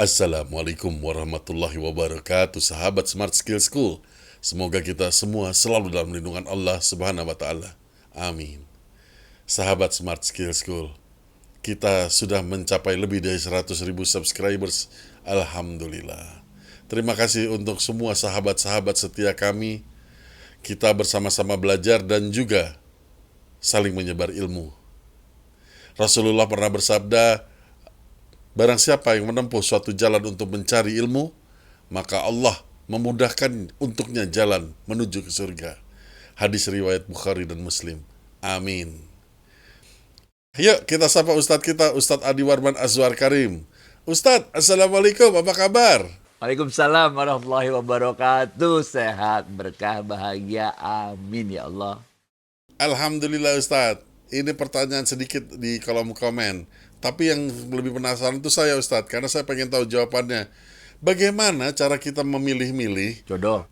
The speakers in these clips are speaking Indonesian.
Assalamualaikum warahmatullahi wabarakatuh, sahabat Smart Skill School. Semoga kita semua selalu dalam lindungan Allah Subhanahu wa Ta'ala. Amin. Sahabat Smart Skill School, kita sudah mencapai lebih dari 100.000 subscribers. Alhamdulillah. Terima kasih untuk semua sahabat-sahabat setia kami. Kita bersama-sama belajar dan juga saling menyebar ilmu. Rasulullah pernah bersabda, barang siapa yang menempuh suatu jalan untuk mencari ilmu, maka Allah memudahkan untuknya jalan menuju ke surga. Hadis riwayat Bukhari dan Muslim. Amin. Yuk kita sapa Ustadz kita, Ustadz Adi Warman Azwar Karim. Ustadz, Assalamualaikum, apa kabar? Waalaikumsalam warahmatullahi wabarakatuh. Sehat, berkah, bahagia. Amin ya Allah. Alhamdulillah Ustadz. Ini pertanyaan sedikit di kolom komen. Tapi yang lebih penasaran itu saya Ustadz, karena saya pengen tahu jawabannya. Bagaimana cara kita memilih-milih? Jodoh.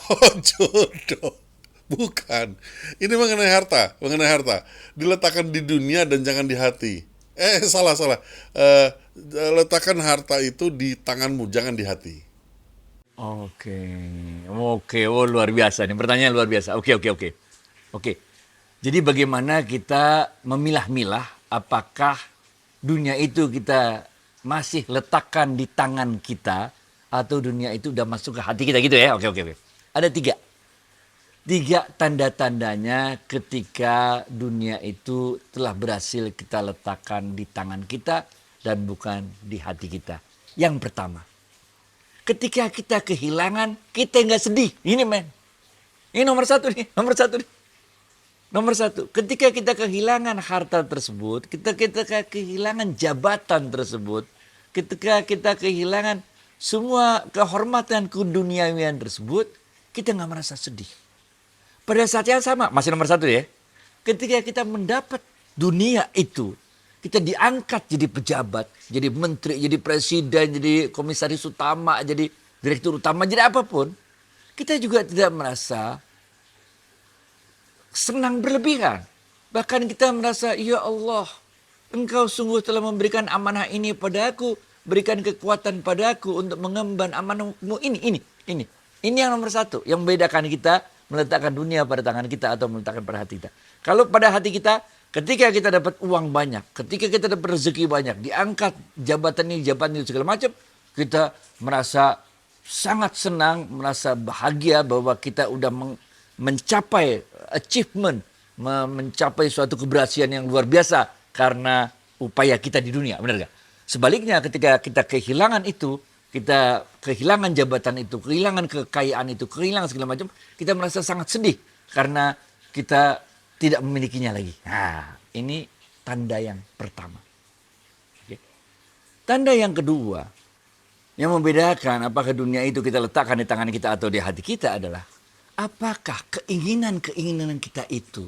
Oh, jodoh. Bukan. Ini mengenai harta, Diletakkan di dunia dan jangan di hati. Salah. Eh, Letakkan harta itu di tanganmu, jangan di hati. Oke. Oh, luar biasa nih. Pertanyaan luar biasa. Oke. Jadi bagaimana kita memilah-milah apakah dunia itu kita masih letakkan di tangan kita atau dunia itu udah masuk ke hati kita gitu ya. Oke. Ada tiga tanda-tandanya ketika dunia itu telah berhasil kita letakkan di tangan kita dan bukan di hati kita. Yang pertama, ketika kita kehilangan, kita nggak sedih. Ini men, ini nomor satu nih. Nomor satu, ketika kita kehilangan harta tersebut, kita kehilangan jabatan tersebut, ketika kita kehilangan semua kehormatan keduniawian tersebut, kita nggak merasa sedih. Pada saat yang sama, masih nomor satu ya, ketika kita mendapat dunia itu, kita diangkat jadi pejabat, jadi menteri, jadi presiden, jadi komisaris utama, jadi direktur utama, jadi apapun, kita juga tidak merasa senang berlebihan. Bahkan kita merasa, ya Allah, Engkau sungguh telah memberikan amanah ini padaku, berikan kekuatan padaku untuk mengemban amanahmu ini. Ini yang nomor satu, yang membedakan kita meletakkan dunia pada tangan kita atau meletakkan pada hati kita. Kalau pada hati kita, ketika kita dapat uang banyak, ketika kita dapat rezeki banyak, diangkat jabatan ini segala macam, kita merasa sangat senang, merasa bahagia bahwa kita udah mencapai achievement, mencapai suatu keberhasilan yang luar biasa karena upaya kita di dunia, benar gak? Sebaliknya ketika kita kehilangan itu, kita kehilangan jabatan itu, kehilangan kekayaan itu, kehilangan segala macam, kita merasa sangat sedih karena kita tidak memilikinya lagi. Nah, ini tanda yang pertama. Oke. Tanda yang kedua, yang membedakan apakah dunia itu kita letakkan di tangan kita atau di hati kita adalah apakah keinginan kita itu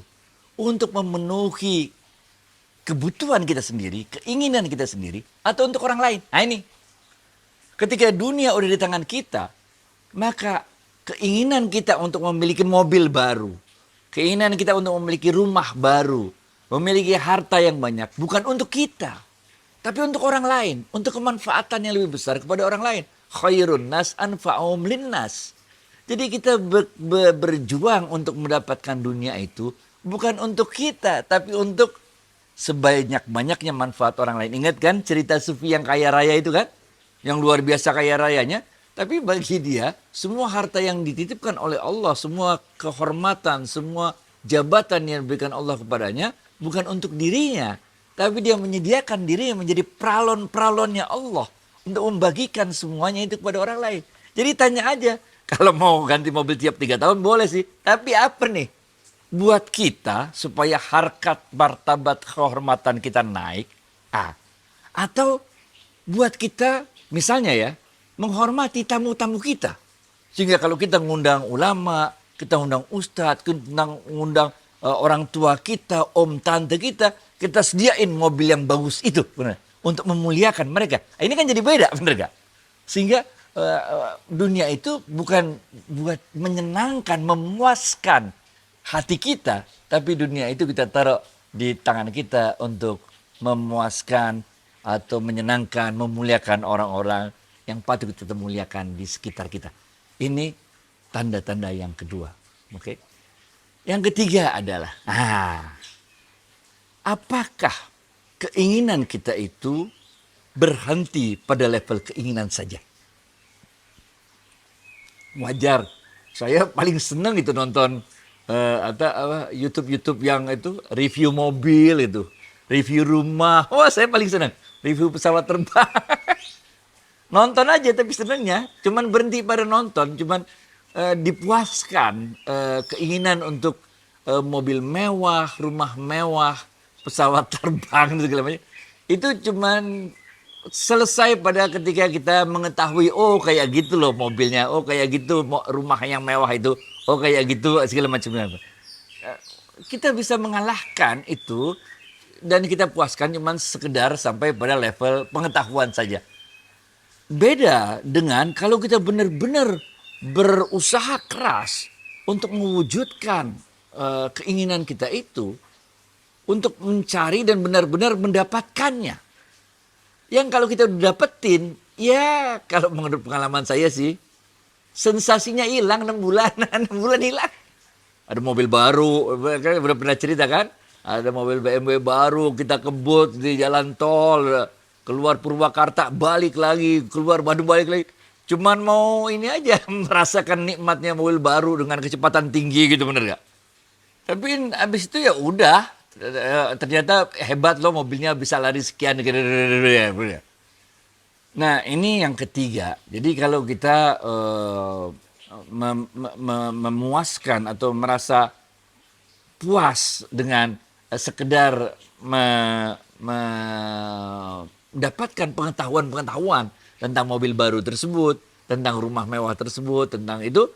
untuk memenuhi kebutuhan kita sendiri, keinginan kita sendiri, atau untuk orang lain. Nah ini, ketika dunia udah di tangan kita, maka keinginan kita untuk memiliki mobil baru, keinginan kita untuk memiliki rumah baru, memiliki harta yang banyak, bukan untuk kita, tapi untuk orang lain, untuk kemanfaatan yang lebih besar kepada orang lain. Khairun nas anfa'um linnas. Jadi kita berjuang untuk mendapatkan dunia itu bukan untuk kita, tapi untuk sebanyak-banyaknya manfaat orang lain. Ingat kan cerita Sufi yang kaya raya itu kan? Yang luar biasa kaya rayanya. Tapi bagi dia, semua harta yang dititipkan oleh Allah, semua kehormatan, semua jabatan yang diberikan Allah kepadanya, bukan untuk dirinya. Tapi dia menyediakan dirinya menjadi pralon-pralonnya Allah untuk membagikan semuanya itu kepada orang lain. Jadi tanya aja, kalau mau ganti mobil tiap 3 tahun boleh sih. Tapi apa nih? Buat kita supaya harkat, martabat, kehormatan kita naik. Atau buat kita misalnya ya, menghormati tamu-tamu kita. Sehingga kalau kita ngundang ulama, kita undang ustadz, kita ngundang orang tua kita, om tante kita sediain mobil yang bagus itu. Benar, untuk memuliakan mereka. Ini kan jadi beda, benar gak? Sehingga dunia itu bukan buat menyenangkan, memuaskan hati kita, tapi dunia itu kita taruh di tangan kita untuk memuaskan atau menyenangkan, memuliakan orang-orang yang patut kita muliakan di sekitar kita. Ini tanda-tanda yang kedua. Oke. Yang ketiga adalah, apakah keinginan kita itu berhenti pada level keinginan saja? Wajar. Saya paling senang itu nonton YouTube yang itu review mobil itu, review rumah. Wah, saya paling senang review pesawat terbang. Nonton aja tapi senangnya cuman berhenti pada nonton, cuman dipuaskan keinginan untuk mobil mewah, rumah mewah, pesawat terbang dan segala macam. Itu cuman selesai pada ketika kita mengetahui, oh kayak gitu loh mobilnya, oh kayak gitu rumah yang mewah itu, oh kayak gitu segala macam. Kita bisa mengalahkan itu dan kita puaskan cuman sekedar sampai pada level pengetahuan saja. Beda dengan kalau kita benar-benar berusaha keras untuk mewujudkan keinginan kita itu, untuk mencari dan benar-benar mendapatkannya. Yang kalau kita udah dapetin, ya kalau menurut pengalaman saya sih, sensasinya hilang 6 bulan, 6 bulan hilang. Ada mobil baru, kan udah pernah cerita kan? Ada mobil BMW baru, kita kebut di jalan tol, keluar Purwakarta, balik lagi, keluar Bandung, balik lagi. Cuman mau ini aja, merasakan nikmatnya mobil baru dengan kecepatan tinggi gitu, bener gak? Tapi abis itu ya udah, ternyata hebat loh mobilnya bisa lari sekian. Nah ini yang ketiga. Jadi kalau kita memuaskan atau merasa puas dengan sekedar mendapatkan pengetahuan tentang mobil baru tersebut, tentang rumah mewah tersebut, tentang itu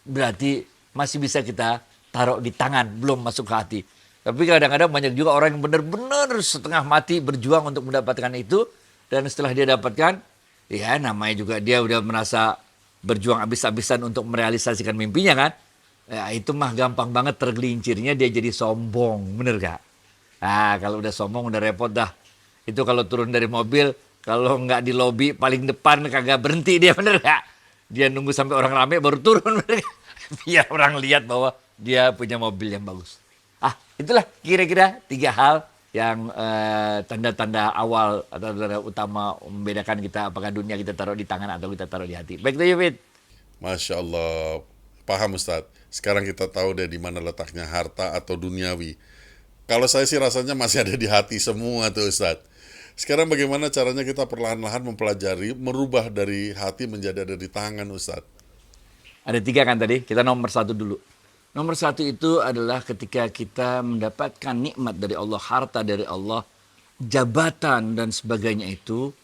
berarti masih bisa kita taruh di tangan, belum masuk ke hati. Tapi kadang-kadang banyak juga orang yang benar-benar setengah mati berjuang untuk mendapatkan itu, dan setelah dia dapatkan, ya namanya juga dia udah merasa berjuang habis-habisan untuk merealisasikan mimpinya kan. Ya, itu mah gampang banget tergelincirnya dia jadi sombong, bener gak? Nah, kalau udah sombong udah repot dah. Itu kalau turun dari mobil, kalau nggak di lobi paling depan kagak berhenti dia, bener gak? Dia nunggu sampai orang rame baru turun, bener gak? Biar orang lihat bahwa dia punya mobil yang bagus. Itulah kira-kira 3 hal yang tanda-tanda awal atau tanda utama membedakan kita apakah dunia kita taruh di tangan atau kita taruh di hati. Baik to you, Fit. Masya Allah. Paham Ustadz. Sekarang kita tahu deh di mana letaknya harta atau duniawi. Kalau saya sih rasanya masih ada di hati semua tuh Ustadz. Sekarang bagaimana caranya kita perlahan-lahan mempelajari, merubah dari hati menjadi ada di tangan Ustadz? Ada 3 kan tadi, kita nomor 1 dulu. Nomor 1 itu adalah ketika kita mendapatkan nikmat dari Allah, harta dari Allah, jabatan dan sebagainya itu,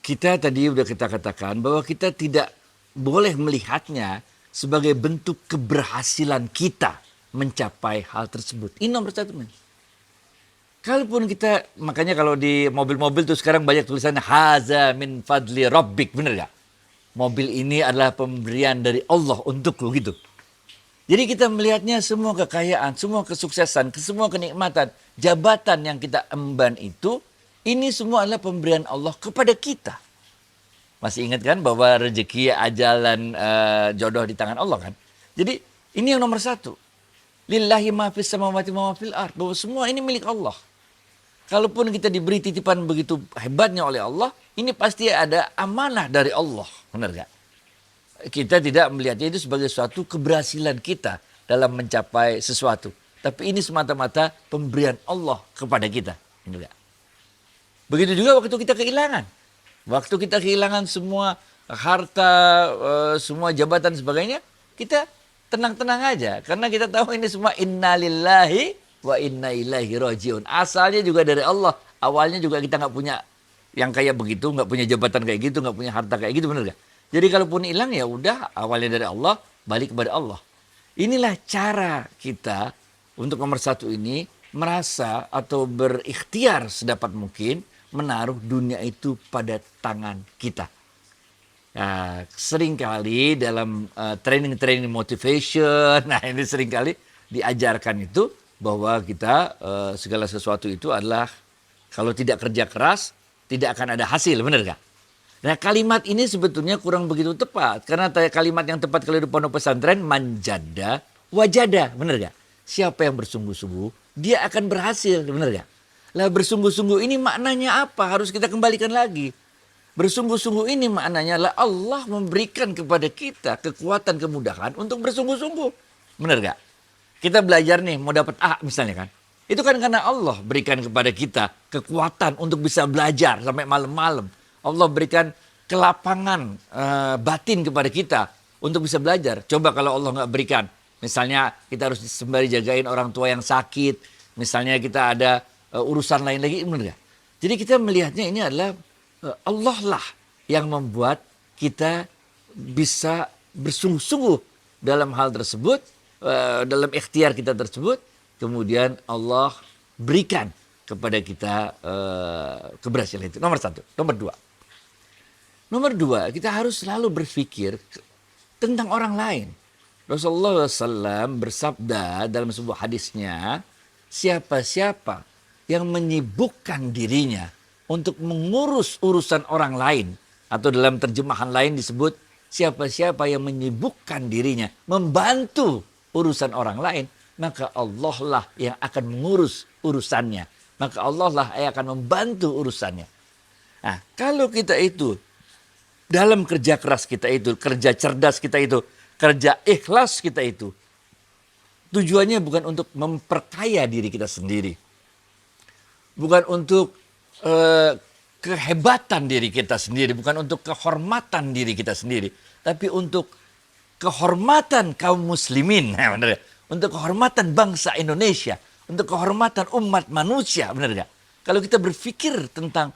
kita tadi udah kita katakan bahwa kita tidak boleh melihatnya sebagai bentuk keberhasilan kita mencapai hal tersebut. Ini nomor 1. Kalaupun kita, makanya kalau di mobil-mobil tuh sekarang banyak tulisannya haza min fadli rabbik, bener gak? Mobil ini adalah pemberian dari Allah untukku gitu. Jadi kita melihatnya semua kekayaan, semua kesuksesan, semua kenikmatan, jabatan yang kita emban itu, ini semua adalah pemberian Allah kepada kita. Masih ingat kan bahwa rezeki, ajalan, jodoh di tangan Allah kan? Jadi ini yang nomor 1. Lillahi ma fis samawati wa ma fil ard. Bahwa semua ini milik Allah. Kalaupun kita diberi titipan begitu hebatnya oleh Allah, ini pasti ada amanah dari Allah. Benar gak? Kita tidak melihatnya itu sebagai suatu keberhasilan kita dalam mencapai sesuatu. Tapi ini semata-mata pemberian Allah kepada kita. Benar gak? Begitu juga waktu kita kehilangan. Waktu kita kehilangan semua harta, semua jabatan sebagainya, kita tenang-tenang aja. Karena kita tahu ini semua innalillahi wa inna ilaihi rajiun. Asalnya juga dari Allah. Awalnya juga kita nggak punya yang kayak begitu, nggak punya jabatan kayak gitu, nggak punya harta kayak gitu, bener gak? Jadi kalaupun hilang ya udah, awalnya dari Allah, balik kepada Allah. Inilah cara kita untuk nomor 1 ini merasa atau berikhtiar sedapat mungkin menaruh dunia itu pada tangan kita. Nah, seringkali dalam training motivation, nah ini seringkali diajarkan itu bahwa kita segala sesuatu itu adalah Kalau tidak kerja keras, tidak akan ada hasil, benar gak? Nah kalimat ini sebetulnya kurang begitu tepat. Karena kalimat yang tepat kalau di pondok pesantren, manjada wajada, benar gak? Siapa yang bersungguh-sungguh, dia akan berhasil, benar gak? Lah bersungguh-sungguh ini maknanya apa? Harus kita kembalikan lagi. Bersungguh-sungguh ini maknanya lah Allah memberikan kepada kita kekuatan, kemudahan untuk bersungguh-sungguh. Benar gak? Kita belajar nih mau dapat A misalnya kan. Itu kan karena Allah berikan kepada kita kekuatan untuk bisa belajar sampai malam-malam. Allah berikan kelapangan batin kepada kita untuk bisa belajar. Coba kalau Allah nggak berikan. Misalnya kita harus sembari jagain orang tua yang sakit. Misalnya kita ada urusan lain lagi. Benar gak? Jadi kita melihatnya ini adalah Allah lah yang membuat kita bisa bersungguh-sungguh dalam hal tersebut. Dalam ikhtiar kita tersebut. Kemudian Allah berikan kepada kita keberhasilan itu. Nomor satu. Nomor dua, kita harus selalu berpikir tentang orang lain. Rasulullah SAW bersabda dalam sebuah hadisnya, siapa-siapa yang menyibukkan dirinya untuk mengurus urusan orang lain, atau dalam terjemahan lain disebut, siapa-siapa yang menyibukkan dirinya, membantu urusan orang lain, maka Allah lah yang akan mengurus urusannya. Maka Allah lah yang akan membantu urusannya. Nah, kalau kita itu dalam kerja keras kita itu, kerja cerdas kita itu, kerja ikhlas kita itu, tujuannya bukan untuk memperkaya diri kita sendiri. Bukan untuk kehebatan diri kita sendiri, bukan untuk kehormatan diri kita sendiri, tapi untuk kehormatan kaum muslimin, nah, benar gak? Untuk kehormatan bangsa Indonesia, untuk kehormatan umat manusia, benar gak? Kalau kita berpikir tentang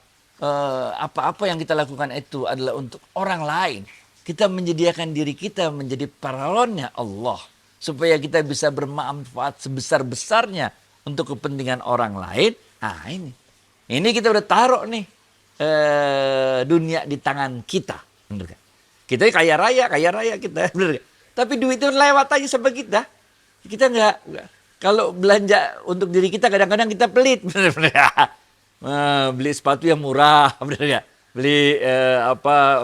apa-apa yang kita lakukan itu adalah untuk orang lain. Kita menyediakan diri kita menjadi paralonnya Allah. Supaya kita bisa bermanfaat sebesar-besarnya untuk kepentingan orang lain. Nah ini. Ini kita udah taruh nih dunia di tangan kita. Bener gak? Kita kaya raya kita. Bener gak? Tapi duit itu lewat aja sama kita. Kita nggak. Kalau belanja untuk diri kita kadang-kadang kita pelit. Bener-bener. Beli sepatu yang murah, bener gak? Beli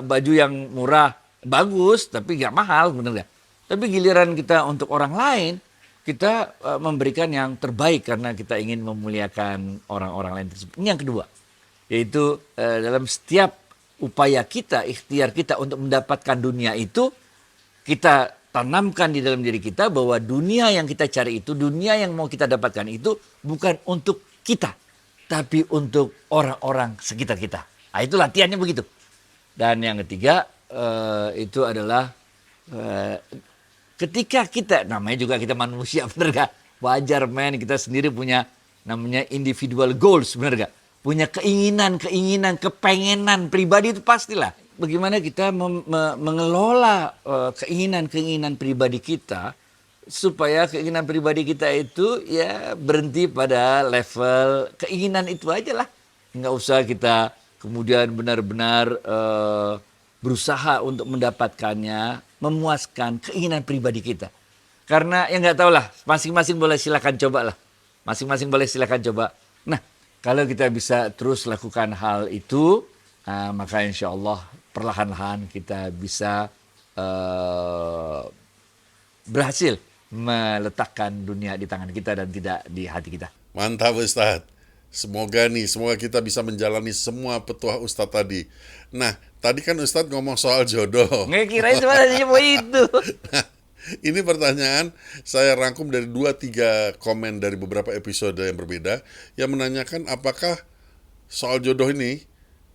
baju yang murah, bagus tapi gak mahal, bener gak? Tapi giliran kita untuk orang lain, kita memberikan yang terbaik karena kita ingin memuliakan orang-orang lain tersebut. Ini yang kedua, yaitu dalam setiap upaya kita, ikhtiar kita untuk mendapatkan dunia itu, kita tanamkan di dalam diri kita bahwa dunia yang kita cari itu, dunia yang mau kita dapatkan itu bukan untuk kita, tapi untuk orang-orang sekitar kita. Nah, itu latihannya begitu. Dan yang ketiga itu adalah ketika kita, namanya juga kita manusia, bener gak? Wajar men, kita sendiri punya namanya individual goals, bener gak? Punya keinginan, kepengenan pribadi itu pastilah. Bagaimana kita mengelola keinginan pribadi kita, supaya keinginan pribadi kita itu ya berhenti pada level keinginan itu aja lah. Nggak usah kita kemudian benar-benar berusaha untuk mendapatkannya, memuaskan keinginan pribadi kita. Karena ya nggak tahu lah, masing-masing boleh silakan coba lah. Masing-masing boleh silakan coba. Nah, kalau kita bisa terus lakukan hal itu, maka insya Allah perlahan-lahan kita bisa berhasil meletakkan dunia di tangan kita dan tidak di hati kita. Mantap Ustadz. Semoga kita bisa menjalani semua petuah Ustadz tadi. Nah, tadi kan Ustadz ngomong soal jodoh. Nggak kirain sebenarnya itu. Nah, ini pertanyaan saya rangkum dari 2-3 komen dari beberapa episode yang berbeda yang menanyakan apakah soal jodoh ini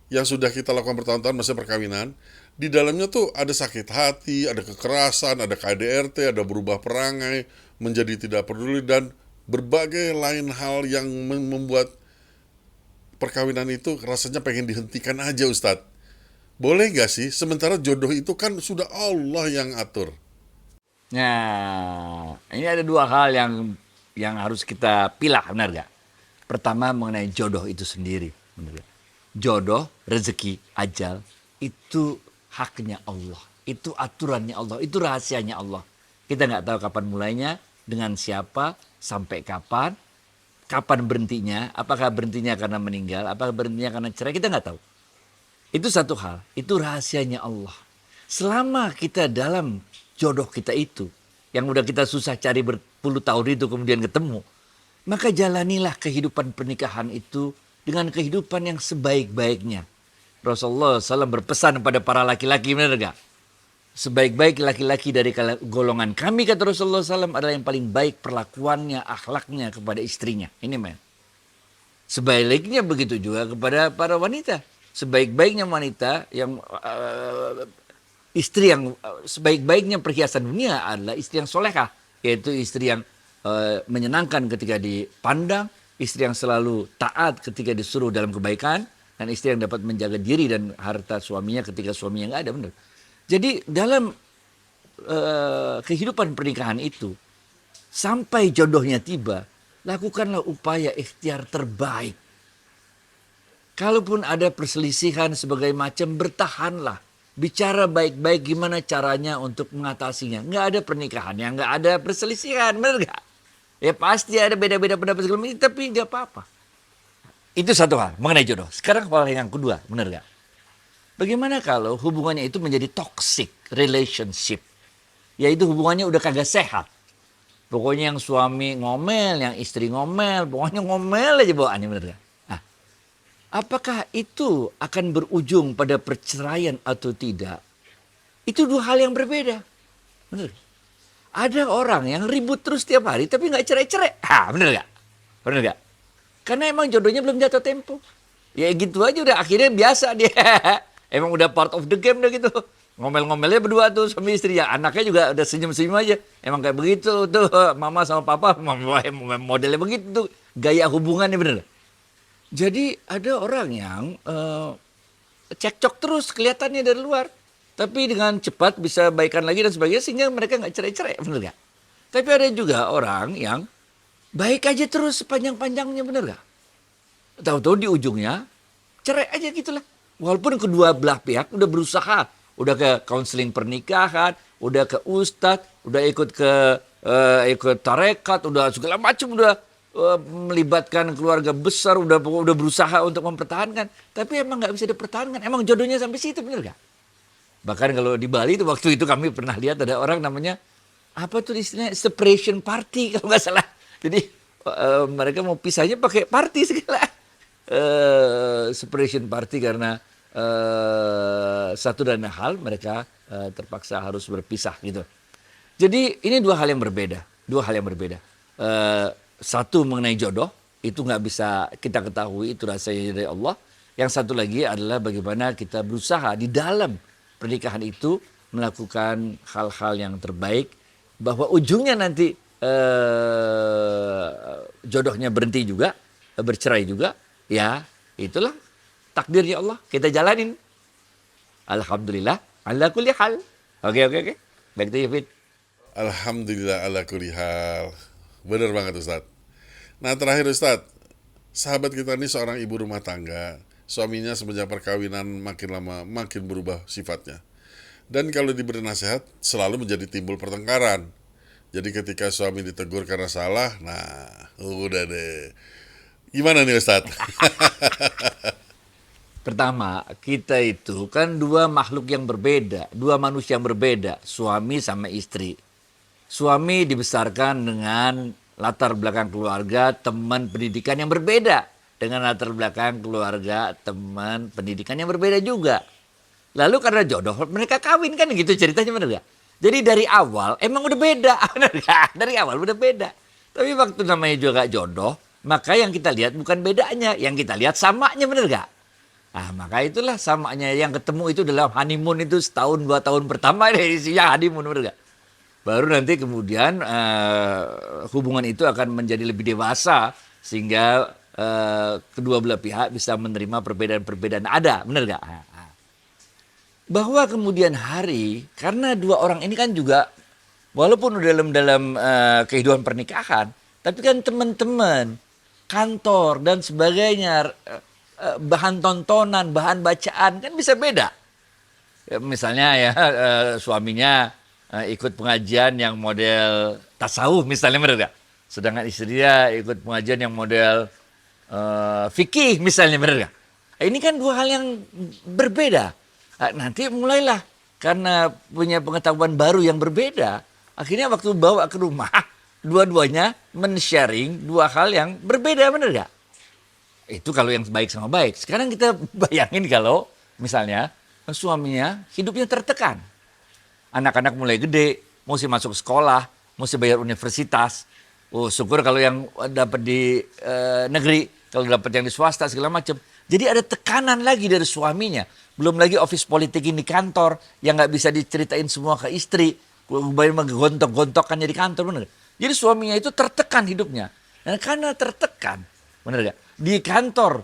yang sudah kita lakukan bertahun-tahun masa perkawinan, di dalamnya tuh ada sakit hati, ada kekerasan, ada KDRT, ada berubah perangai, menjadi tidak peduli, dan berbagai lain hal yang membuat perkawinan itu rasanya pengen dihentikan aja Ustadz. Boleh gak sih? Sementara jodoh itu kan sudah Allah yang atur. Nah, ini ada dua hal yang harus kita pilah, benar gak? Pertama mengenai jodoh itu sendiri, benar gak? Jodoh, rezeki, ajal, itu haknya Allah. Itu aturannya Allah, itu rahasianya Allah. Kita nggak tahu kapan mulainya, dengan siapa, sampai kapan. kapan berhentinya, apakah berhentinya karena meninggal, apakah berhentinya karena cerai, kita nggak tahu. Itu satu hal, itu rahasianya Allah. Selama kita dalam jodoh kita itu, yang udah kita susah cari berpuluh tahun itu kemudian ketemu, maka jalanilah kehidupan pernikahan itu dengan kehidupan yang sebaik-baiknya. Rasulullah SAW berpesan kepada para laki-laki, benar gak? Sebaik-baik laki-laki dari golongan kami, kata Rasulullah SAW, adalah yang paling baik perlakuannya, akhlaknya kepada istrinya. Ini men. Sebaliknya begitu juga kepada para wanita. Sebaik-baiknya wanita yang istri yang sebaik-baiknya perhiasan dunia adalah istri yang solehah, yaitu istri yang menyenangkan ketika dipandang, istri yang selalu taat ketika disuruh dalam kebaikan, dan istri yang dapat menjaga diri dan harta suaminya ketika suaminya nggak ada, benar. Jadi dalam kehidupan pernikahan itu, sampai jodohnya tiba, lakukanlah upaya ikhtiar terbaik. Kalaupun ada perselisihan sebagai macam, bertahanlah. Bicara baik-baik gimana caranya untuk mengatasinya. Nggak ada pernikahan yang nggak ada perselisihan, benar nggak? Ya pasti ada beda-beda pendapat segala macam, tapi nggak apa-apa. Itu satu hal mengenai jodoh. Sekarang hal yang kedua, benar nggak? Bagaimana kalau hubungannya itu menjadi toxic relationship? Yaitu hubungannya udah kagak sehat. Pokoknya yang suami ngomel, yang istri ngomel, pokoknya ngomel aja bawaannya, benar nggak? Nah, apakah itu akan berujung pada perceraian atau tidak? Itu dua hal yang berbeda. Benar. Ada orang yang ribut terus tiap hari tapi nggak cerai-cerai. Benar nggak? Benar nggak? Karena emang jodohnya belum jatuh tempo. Ya gitu aja udah akhirnya biasa dia. Emang udah part of the game udah gitu. Ngomel-ngomelnya berdua tuh suami istri. Ya anaknya juga udah senyum-senyum aja. Emang kayak begitu tuh mama sama papa. Modelnya begitu tuh. Gaya hubungannya, bener. Jadi ada orang yang cekcok terus kelihatannya dari luar. Tapi dengan cepat bisa baikan lagi dan sebagainya. Sehingga mereka nggak cerai-cerai, bener gak? Tapi ada juga orang yang baik aja terus sepanjang-panjangnya, bener gak? Tahu-tahu di ujungnya cerai aja gitulah. Walaupun kedua belah pihak udah berusaha, udah ke konseling pernikahan, udah ke ustadz, udah ikut tarekat, udah segala macam, udah melibatkan keluarga besar, udah berusaha untuk mempertahankan, tapi emang nggak bisa dipertahankan. Emang jodohnya sampai situ, bener gak? Bahkan kalau di Bali itu waktu itu kami pernah lihat ada orang namanya apa tuh istilahnya separation party kalau nggak salah. Jadi mereka mau pisahnya pakai party segala. Separation party karena satu dan lain hal mereka terpaksa harus berpisah gitu. Jadi ini dua hal yang berbeda, satu mengenai jodoh itu nggak bisa kita ketahui, itu rasanya dari Allah. Yang satu lagi adalah bagaimana kita berusaha di dalam pernikahan itu melakukan hal-hal yang terbaik, bahwa ujungnya nanti jodohnya berhenti juga, bercerai juga. Ya, itulah takdirnya Allah. Kita jalanin. Alhamdulillah, ala kulli hal. Oke. Baik to you, Fit. Alhamdulillah ala kulli hal. Bener banget Ustaz. Nah terakhir Ustaz, sahabat kita ini seorang ibu rumah tangga. Suaminya semenjak perkawinan makin lama makin berubah sifatnya. Dan kalau diberi nasihat selalu menjadi timbul pertengkaran. Jadi ketika suami ditegur karena salah, nah udah deh. Gimana nih Ustadz? Pertama, kita itu kan dua makhluk yang berbeda, dua manusia yang berbeda, suami sama istri. Suami dibesarkan dengan latar belakang keluarga, teman pendidikan yang berbeda. Dengan latar belakang keluarga, teman pendidikan yang berbeda juga. Lalu karena jodoh, mereka kawin kan gitu ceritanya, bener gak? Jadi dari awal emang udah beda, bener gak? Dari awal udah beda. Tapi waktu namanya juga jodoh, maka yang kita lihat bukan bedanya, yang kita lihat samanya, bener gak? Nah, maka itulah samanya yang ketemu itu dalam honeymoon itu setahun 2 tahun pertama dari isinya honeymoon, bener gak? Baru nanti kemudian hubungan itu akan menjadi lebih dewasa sehingga kedua belah pihak bisa menerima perbedaan-perbedaan ada, bener gak? Bahwa kemudian hari, karena dua orang ini kan juga walaupun dalam kehidupan pernikahan, tapi kan teman-teman, kantor dan sebagainya, bahan tontonan, bahan bacaan kan bisa beda. Ya, misalnya ya suaminya ikut pengajian yang model tasawuf misalnya, bener gak? sedangkan istri dia ikut pengajian yang model fikih misalnya, benar nggak? Ini kan dua hal yang berbeda. Nanti mulailah karena punya pengetahuan baru yang berbeda, akhirnya waktu bawa ke rumah, dua-duanya men-sharing dua hal yang berbeda, benar nggak? Itu kalau yang baik sama baik. Sekarang kita bayangin kalau misalnya suaminya hidupnya tertekan. Anak-anak mulai gede, mesti masuk sekolah, mesti bayar universitas. Oh, syukur kalau yang dapat di negeri, kalau dapat yang di swasta segala macam. Jadi ada tekanan lagi dari suaminya. Belum lagi office politik di kantor yang nggak bisa diceritain semua ke istri. Bayar gontok-gontokannya di kantor, bener. Jadi suaminya itu tertekan hidupnya. Dan karena tertekan, bener gak? Di kantor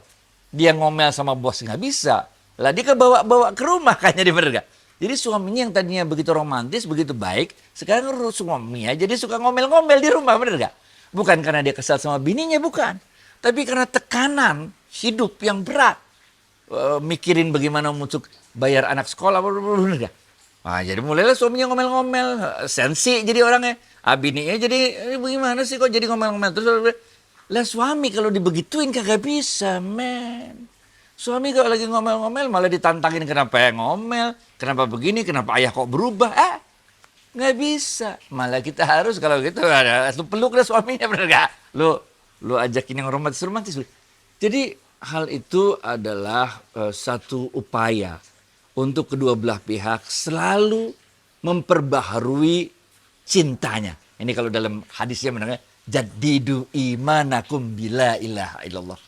dia ngomel sama bos nggak bisa. Lah dia kebawa-bawa ke rumah kayaknya, dia, bener gak? Jadi suaminya yang tadinya begitu romantis, begitu baik, sekarang suaminya jadi suka ngomel-ngomel di rumah, bener gak? Bukan karena dia kesal sama bininya, bukan. Tapi karena tekanan hidup yang berat. Mikirin bagaimana untuk bayar anak sekolah, bener gak? Nah, jadi mulailah suaminya ngomel-ngomel, sensi jadi orangnya. Bininya jadi, bagaimana sih kok jadi ngomel-ngomel terus? Lah suami kalau dibegituin kagak bisa, men. Suami kalau lagi ngomel-ngomel malah ditantangin, kenapa ya ngomel, kenapa begini, kenapa ayah kok berubah, nggak bisa. Malah kita harus kalau gitu, lu peluk dah suaminya, bener gak? Lu ajakin yang romantis-romantis. Jadi hal itu adalah satu upaya untuk kedua belah pihak selalu memperbaharui cintanya. Ini kalau dalam hadisnya menangnya, jaddidu imanakum bila ilaha illallah.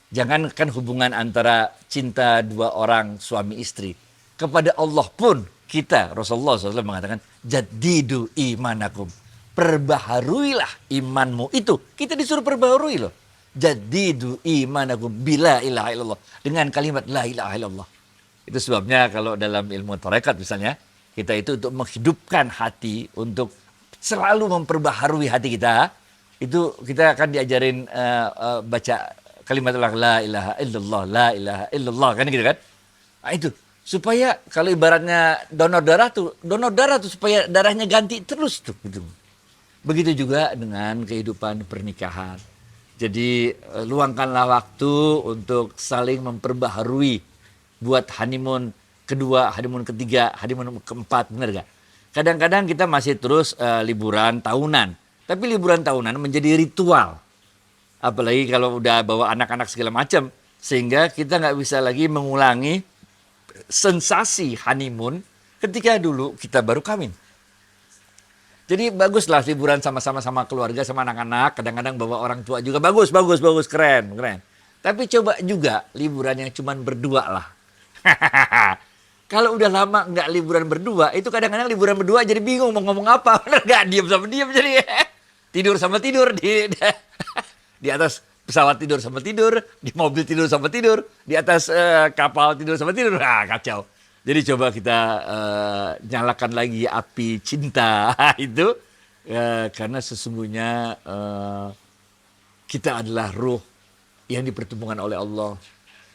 Jangankan hubungan antara cinta dua orang suami istri. Kepada Allah pun kita, Rasulullah SAW mengatakan, jaddidu imanakum. Perbaharuilah imanmu itu. Kita disuruh perbaharui loh. Jaddidu imanakum bila ilaha illallah. Dengan kalimat la ilaha illallah. Itu sebabnya kalau dalam ilmu tarekat misalnya, kita itu untuk menghidupkan hati, untuk selalu memperbaharui hati kita, itu kita akan diajarin baca kalimat la ilaha illallah, la ilaha illallah, kan gitu kan? Nah, itu supaya kalau ibaratnya donor darah tuh supaya darahnya ganti terus tuh gitu. Begitu juga dengan kehidupan pernikahan. Jadi luangkanlah waktu untuk saling memperbaharui, buat honeymoon kedua, honeymoon ketiga, honeymoon keempat, benar gak? Kadang-kadang kita masih terus liburan tahunan, tapi liburan tahunan menjadi ritual. Apalagi kalau udah bawa anak-anak segala macam, sehingga kita nggak bisa lagi mengulangi sensasi honeymoon ketika dulu kita baru kawin. Jadi baguslah liburan sama keluarga, sama anak-anak. Kadang-kadang bawa orang tua juga bagus, keren. Tapi coba juga liburan yang cuma berdua lah. Kalau udah lama nggak liburan berdua, itu kadang-kadang liburan berdua jadi bingung mau ngomong apa. Bener nggak? Diam sama diam jadi tidur sama tidur di atas pesawat, tidur sama tidur, di mobil tidur sama tidur, di atas kapal tidur sama tidur. Kacau. Jadi coba kita nyalakan lagi api cinta itu, karena sesungguhnya kita adalah ruh yang dipertemukan oleh Allah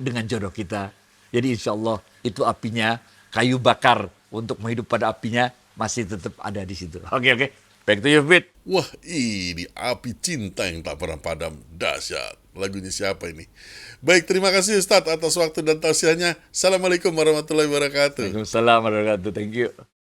dengan jodoh kita. Jadi insya Allah itu apinya, kayu bakar untuk menghidup pada apinya masih tetap ada di situ. Oke. Back to you, Fit. Wah, ini api cinta yang tak pernah padam. Dahsyat. Lagunya siapa ini? Baik, terima kasih Ustadz atas waktu dan tausiahnya. Assalamualaikum warahmatullahi wabarakatuh. Waalaikumsalam warahmatullahi wabarakatuh. Thank you.